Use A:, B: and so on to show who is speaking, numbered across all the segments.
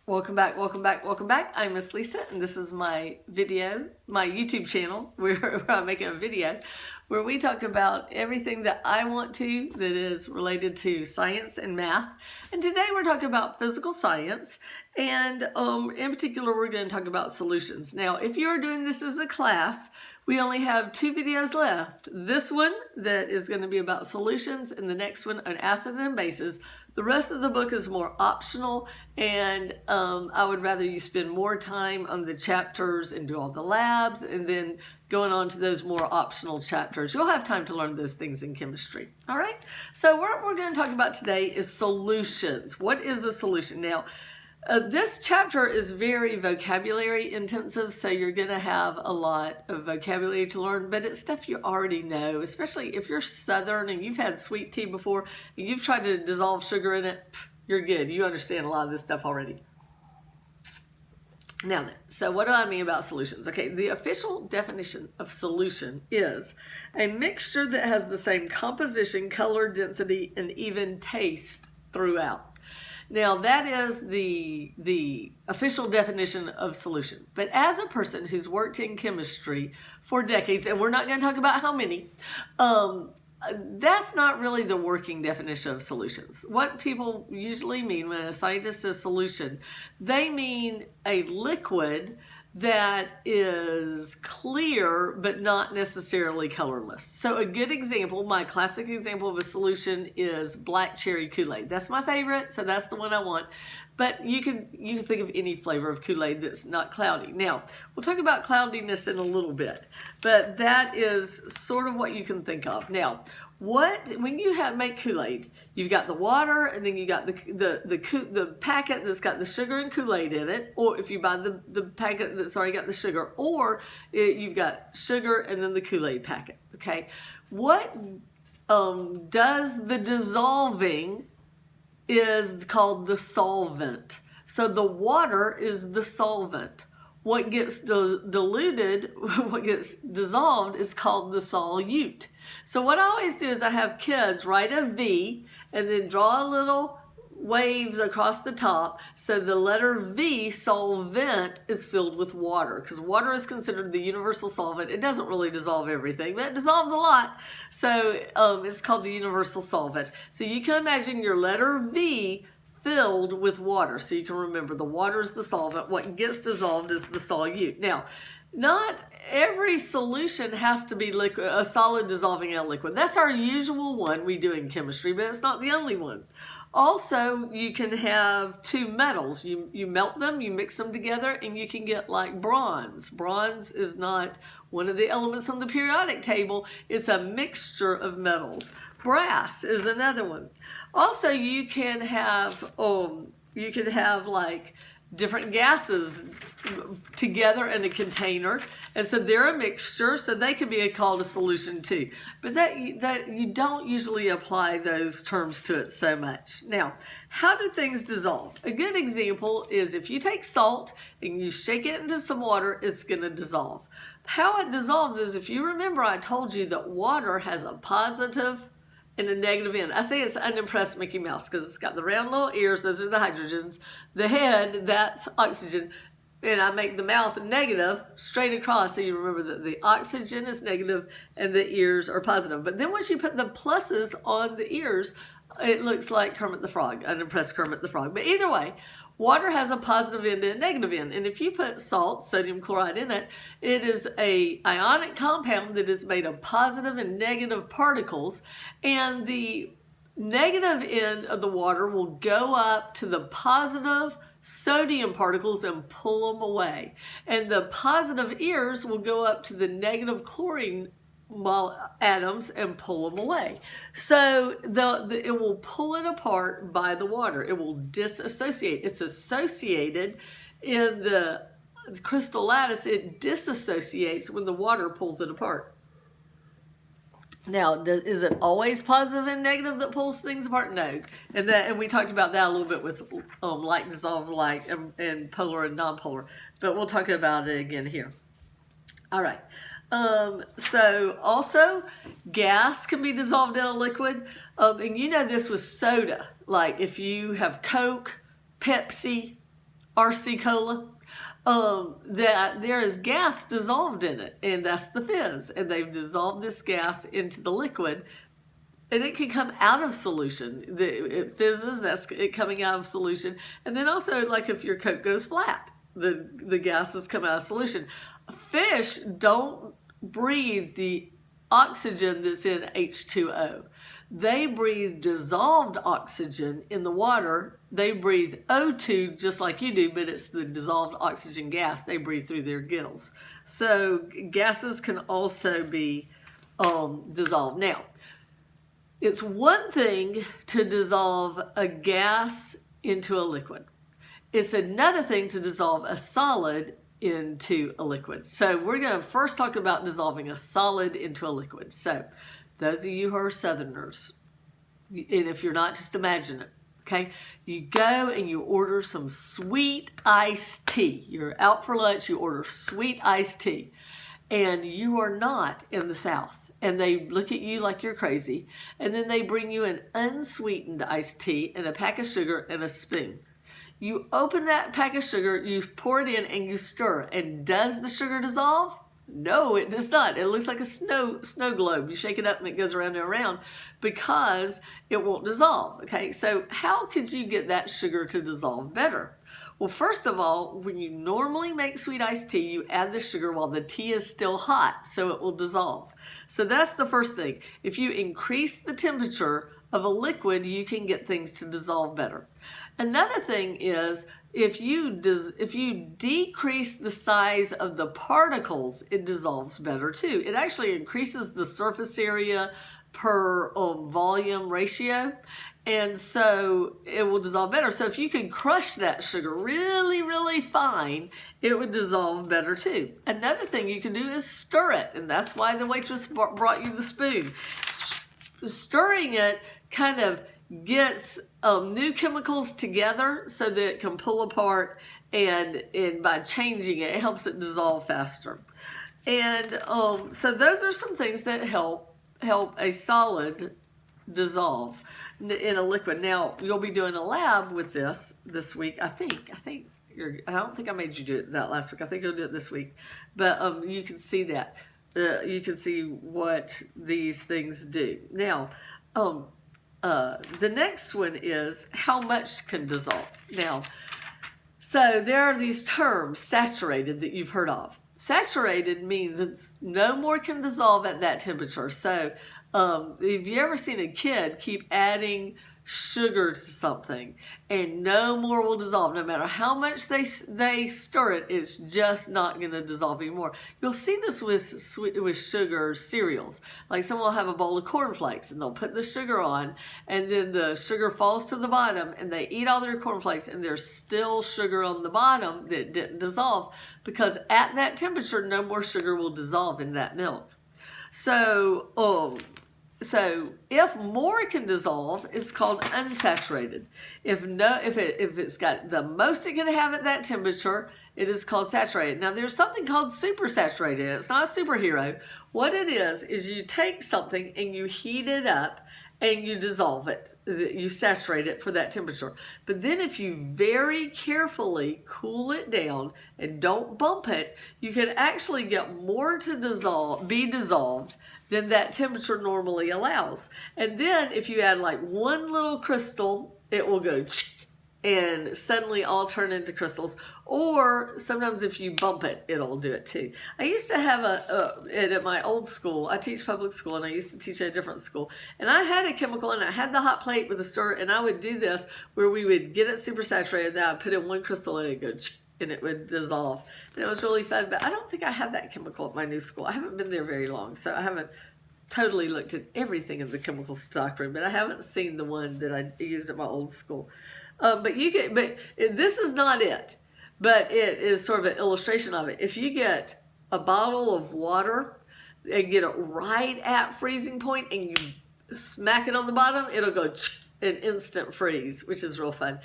A: Welcome back, welcome back, welcome back. I'm Miss Lisa, and this is my YouTube channel where I make a video where we talk about everything that I want to that is related to science and math. And today we're talking about physical science, and in particular we're going to talk about solutions. Now, if you're doing this as a class, we only have 2 videos left. This one that is going to be about solutions, and the next one on acids and bases. The rest of the book is more optional, and I would rather you spend more time on the chapters and do all the labs, and then going on to those more optional chapters. You'll have time to learn those things in chemistry. All right? So what we're going to talk about today is solutions. What is a solution? Now, this chapter is very vocabulary intensive, so you're going to have a lot of vocabulary to learn, but it's stuff you already know, especially if you're Southern and you've had sweet tea before and you've tried to dissolve sugar in it, you're good. You understand a lot of this stuff already. Now then, so what do I mean about solutions? Okay, the official definition of solution is a mixture that has the same composition, color, density, and even taste throughout. Now, that is the official definition of solution. But as a person who's worked in chemistry for decades, and we're not going to talk about how many, that's not really the working definition of solutions. What people usually mean when a scientist says solution, they mean a liquid that is clear but not necessarily colorless. So a good example, my classic example of a solution is black cherry Kool-Aid. That's my favorite, so that's the one I want. But you can think of any flavor of Kool-Aid that's not cloudy. Now, we'll talk about cloudiness in a little bit, but that is sort of what you can think of. Now, when you make Kool-Aid, you've got the water, and then you got the packet that's got the sugar and Kool-Aid in it, or if you buy the packet that's already got the sugar, or you've got sugar and then the Kool-Aid packet. Okay, what does the dissolving is called the solvent. So the water is the solvent. What gets diluted, what gets dissolved is called the solute. So what I always do is I have kids write a V and then draw little waves across the top. So the letter V, solvent, is filled with water, because water is considered the universal solvent. It doesn't really dissolve everything, but it dissolves a lot. So it's called the universal solvent. So you can imagine your letter V filled with water. So you can remember the water is the solvent. What gets dissolved is the solute. Now, not every solution has to be liquid, a solid dissolving in a liquid. That's our usual one we do in chemistry, but it's not the only one. Also, you can have 2 metals. You melt them, you mix them together, and you can get like bronze. Bronze is not one of the elements on the periodic table. It's a mixture of metals. Brass is another one. Also, you can have like different gases together in a container, and so they're a mixture, so they can be called a solution too. But that you don't usually apply those terms to it so much. Now, how do things dissolve? A good example is if you take salt and you shake it into some water, it's going to dissolve. How it dissolves is, if you remember, I told you that water has a positive and a negative end. I say it's unimpressed Mickey Mouse because it's got the round little ears, those are the hydrogens. The head, that's oxygen. And I make the mouth negative straight across, so you remember that the oxygen is negative and the ears are positive. But then once you put the pluses on the ears, it looks like Kermit the Frog, unimpressed Kermit the Frog. But either way, water has a positive end and a negative end. And if you put salt, sodium chloride, in it, it is an ionic compound that is made of positive and negative particles. And the negative end of the water will go up to the positive sodium particles and pull them away. And the positive ears will go up to the negative chlorine atoms and pull them away. So it will pull it apart by the water. It will disassociate. It's associated in the crystal lattice. It disassociates when the water pulls it apart. Now, is it always positive and negative that pulls things apart? No. And we talked about that a little bit with like, dissolve, like, and polar and nonpolar. But we'll talk about it again here. All right. So also, gas can be dissolved in a liquid. And you know this with soda. Like if you have Coke, Pepsi, RC Cola, that there is gas dissolved in it, and that's the fizz. And they've dissolved this gas into the liquid, and it can come out of solution. It fizzes, that's it coming out of solution. And then also, like if your Coke goes flat, the gases come out of solution. Fish don't breathe the oxygen that's in H2O. They breathe dissolved oxygen in the water. They breathe O2 just like you do, but it's the dissolved oxygen gas they breathe through their gills. So gases can also be dissolved. Now, it's one thing to dissolve a gas into a liquid. It's another thing to dissolve a solid into a liquid. So we're going to first talk about dissolving a solid into a liquid. So those of you who are Southerners, and if you're not, just imagine it, okay? You go and you order some sweet iced tea. You're out for lunch, you order sweet iced tea, and you are not in the South. And they look at you like you're crazy, and then they bring you an unsweetened iced tea and a pack of sugar and a spoon. You open that pack of sugar, you pour it in, and you stir. And does the sugar dissolve? No, it does not. It looks like a snow globe. You shake it up and it goes around and around because it won't dissolve. Okay, so how could you get that sugar to dissolve better? Well, first of all, when you normally make sweet iced tea, you add the sugar while the tea is still hot, so it will dissolve. So that's the first thing. If you increase the temperature of a liquid, you can get things to dissolve better. Another thing is if you decrease the size of the particles, it dissolves better too. It actually increases the surface area per volume ratio, and so it will dissolve better. So if you could crush that sugar really, really fine, it would dissolve better too. Another thing you can do is stir it, and that's why the waitress brought you the spoon. Stirring it kind of gets new chemicals together so that it can pull apart, and by changing it, it helps it dissolve faster. And so those are some things that help a solid dissolve in a liquid. Now, you'll be doing a lab with this week. I don't think I made you do it that last week. I think you'll do it this week. But you can see that. You can see what these things do. Now, the next one is how much can dissolve. Now, so there are these terms, saturated, that you've heard of. Saturated means it's no more can dissolve at that temperature. So have you ever seen a kid keep adding sugar to something and no more will dissolve? No matter how much they stir it, it's just not going to dissolve anymore. You'll see this with sugar cereals. Like someone will have a bowl of cornflakes and they'll put the sugar on, and then the sugar falls to the bottom and they eat all their cornflakes and there's still sugar on the bottom that didn't dissolve, because at that temperature no more sugar will dissolve in that milk. So if more can dissolve, it's called unsaturated. If it's got the most it can have at that temperature, it is called saturated. Now there's something called supersaturated. It's not a superhero. What it is you take something and you heat it up and you dissolve it. You saturate it for that temperature. But then if you very carefully cool it down and don't bump it, you can actually get more to be dissolved than that temperature normally allows. And then if you add like one little crystal, it will go and suddenly all turn into crystals. Or sometimes if you bump it, it'll do it too. I used to have it at my old school. I teach public school, and I used to teach at a different school. And I had a chemical, and I had the hot plate with a stir, and I would do this where we would get it super saturated, then I'd put in one crystal and it'd go and it would dissolve. And it was really fun, but I don't think I have that chemical at my new school. I haven't been there very long, so I haven't totally looked at everything in the chemical stock room, but I haven't seen the one that I used at my old school. But this is not it, but it is sort of an illustration of it. If you get a bottle of water and get it right at freezing point and you smack it on the bottom, it'll go an instant freeze, which is real fun.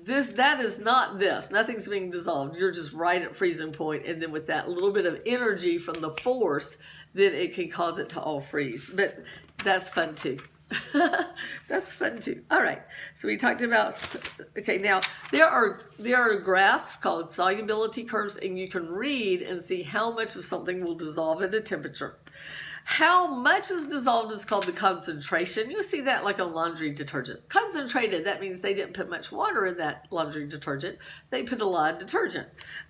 A: That is not this. Nothing's being dissolved. You're just right at freezing point, and then with that little bit of energy from the force, then it can cause it to all freeze. But that's fun too. That's fun too. All right. So we talked about, okay, now there are graphs called solubility curves, and you can read and see how much of something will dissolve at a temperature. How much is dissolved is called the concentration. You'll see that like on laundry detergent. Concentrated, that means they didn't put much water in that laundry detergent. They put a lot of detergent.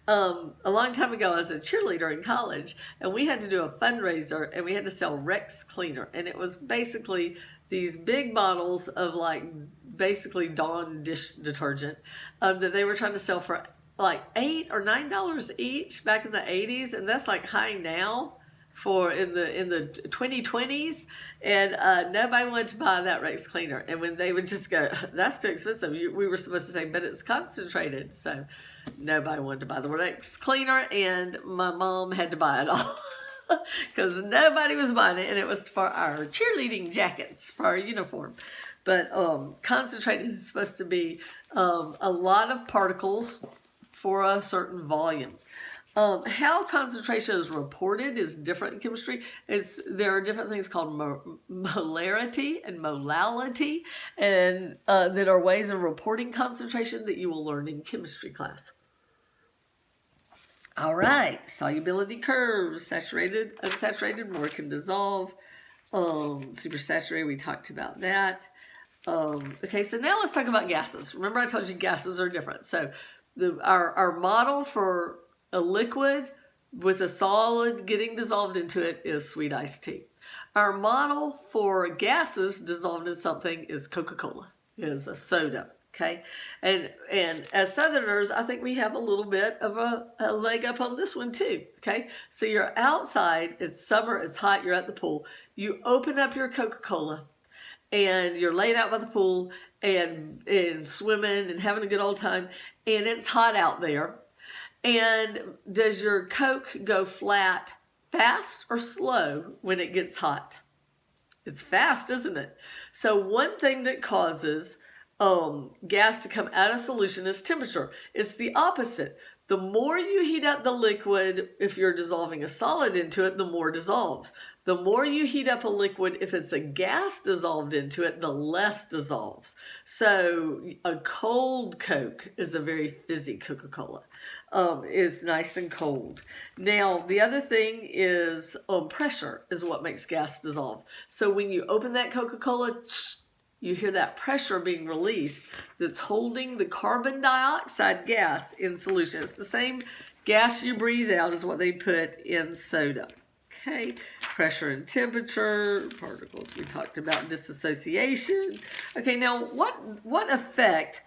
A: A long time ago, I was a cheerleader in college, and we had to do a fundraiser, and we had to sell Rex cleaner. And it was basically these big bottles of like basically Dawn dish detergent that they were trying to sell for like $8 or $9 each back in the 80s. And that's like high now for in the 2020s, and nobody wanted to buy that Rex cleaner. And when they would just go, that's too expensive, we were supposed to say, but it's concentrated. So nobody wanted to buy the Rex cleaner, and my mom had to buy it all because nobody was buying it, and it was for our cheerleading jackets, for our uniform. But concentrated is supposed to be a lot of particles for a certain volume. How concentration is reported is different in chemistry. There are different things called molarity and molality, and that are ways of reporting concentration that you will learn in chemistry class. All right, solubility curves, saturated, unsaturated, more can dissolve. Supersaturated, we talked about that. Okay, so now let's talk about gases. Remember I told you gases are different. So our model for a liquid with a solid getting dissolved into it is sweet iced tea. Our model for gases dissolved in something is Coca-Cola, is a soda. Okay, and as Southerners, I think we have a little bit of a leg up on this one too. Okay, so you're outside, it's summer, it's hot, you're at the pool. You open up your Coca-Cola, and you're laid out by the pool and swimming and having a good old time, and it's hot out there. And does your Coke go flat fast or slow when it gets hot? It's fast, isn't it? So one thing that causes gas to come out of solution is temperature. It's the opposite. The more you heat up the liquid, if you're dissolving a solid into it, the more dissolves. The more you heat up a liquid, if it's a gas dissolved into it, the less dissolves. So a cold Coke is a very fizzy Coca-Cola. It's nice and cold. Now, the other thing is pressure is what makes gas dissolve. So when you open that Coca-Cola, you hear that pressure being released that's holding the carbon dioxide gas in solution. It's the same gas you breathe out as what they put in soda. Okay, pressure and temperature, particles, we talked about dissociation. Okay, now what effect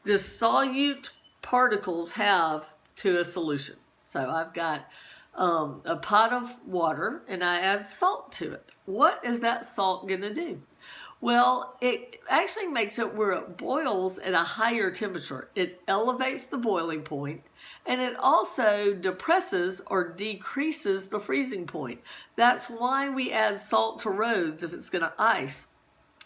A: does solute particles have to a solution? So I've got a pot of water and I add salt to it. What is that salt going to do? Well, it actually makes it where it boils at a higher temperature. It elevates the boiling point, and it also depresses or decreases the freezing point. That's why we add salt to roads if it's going to ice.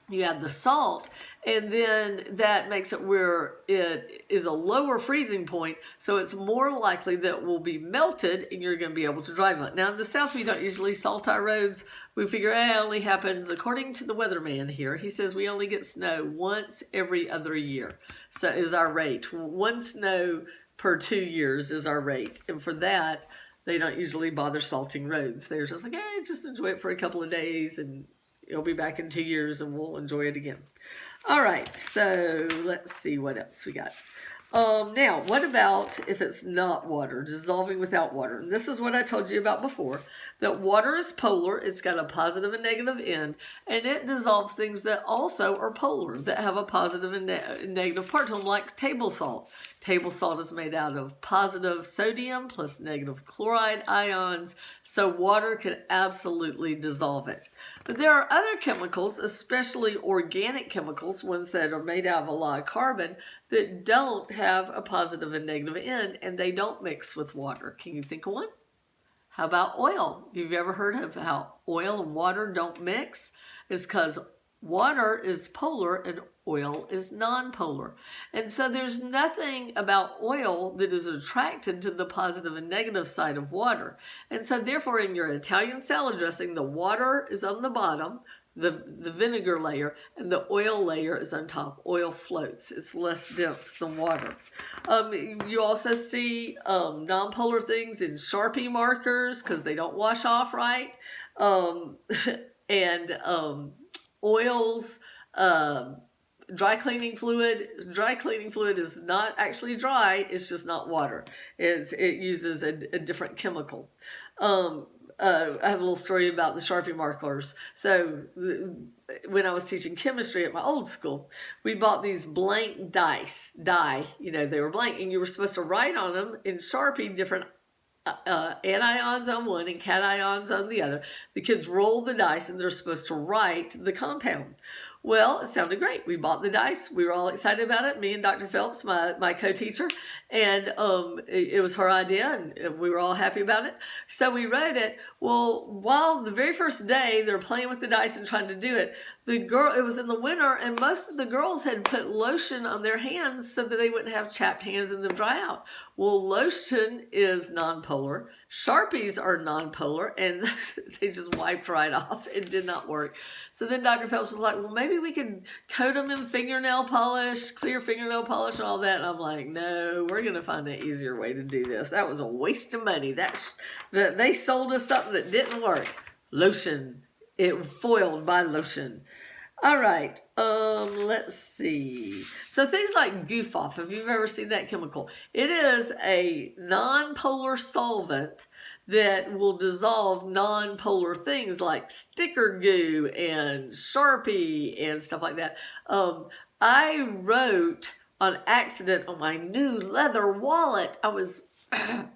A: You add the salt, and then that makes it where it is a lower freezing point, so it's more likely that it will be melted and you're going to be able to drive on it. Now, in the South, we don't usually salt our roads. We figure it only happens, according to the weatherman here, he says we only get snow once every other year. So is our rate. One snow per 2 years is our rate. And for that, they don't usually bother salting roads. They're just like, hey, just enjoy it for a couple of days and it'll be back in 2 years and we'll enjoy it again. All right, so let's see what else we got. Now, what about if it's not water, dissolving without water? And this is what I told you about before, that water is polar. It's got a positive and negative end, and it dissolves things that also are polar, that have a positive and negative part to them, like table salt. Table salt is made out of positive sodium plus negative chloride ions, so water can absolutely dissolve it. But there are other chemicals, especially organic chemicals, ones that are made out of a lot of carbon, that don't have a positive and negative end, and they don't mix with water. Can you think of one? How about oil? You've ever heard of how oil and water don't mix? It's because water is polar and oil is non-polar. And so there's nothing about oil that is attracted to the positive and negative side of water. And so therefore in your Italian salad dressing, the water is on the bottom, the vinegar layer, and the oil layer is on top. Oil floats. It's less dense than water. You also see nonpolar things in Sharpie markers because they don't wash off right. And oils, dry cleaning fluid. Dry cleaning fluid is not actually dry, it's just not water. It uses a different chemical. I have a little story about the Sharpie markers. So when I was teaching chemistry at my old school, we bought these blank die, they were blank, and you were supposed to write on them in Sharpie different anions on one and cations on the other. The kids roll the dice and they're supposed to write the compound. Well, it sounded great. We bought the dice. We were all excited about it. Me and Dr. Phelps, my co-teacher, and it was her idea, and we were all happy about it. So we wrote it. Well, while the very first day they're playing with the dice and trying to do it, it was in the winter, and most of the girls had put lotion on their hands so that they wouldn't have chapped hands and them dry out. Well, lotion is nonpolar. Sharpies are nonpolar, and they just wiped right off. It did not work. So then Dr. Phelps was like, well, maybe we could coat them in fingernail polish, clear fingernail polish and all that. And I'm like, no, we're going to find an easier way to do this. That was a waste of money. They sold us something that didn't work. Lotion. It foiled by lotion. All right, let's see. So things like goof off, if you've ever seen that chemical, it is a non-polar solvent that will dissolve non-polar things like sticker goo and Sharpie and stuff like that. I wrote on accident on my new leather wallet. I was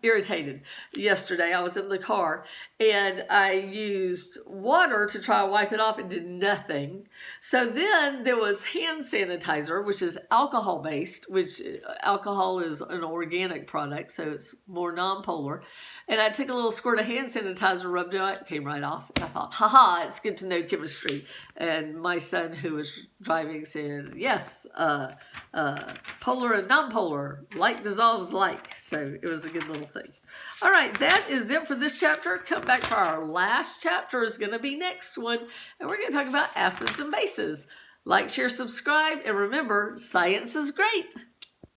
A: irritated yesterday. I was in the car and I used water to try to wipe it off. It did nothing. So then there was hand sanitizer, which is alcohol based, which alcohol is an organic product, so it's more non-polar. And I took a little squirt of hand sanitizer, rubbed it on, it came right off. I thought, haha, it's good to know chemistry. And my son, who was driving, said, yes, polar and non-polar, like dissolves like. So it was a good little thing. All right, that is it for this chapter. Come back for our last chapter is going to be next one. And we're going to talk about acids and bases. Like, share, subscribe, and remember, science is great.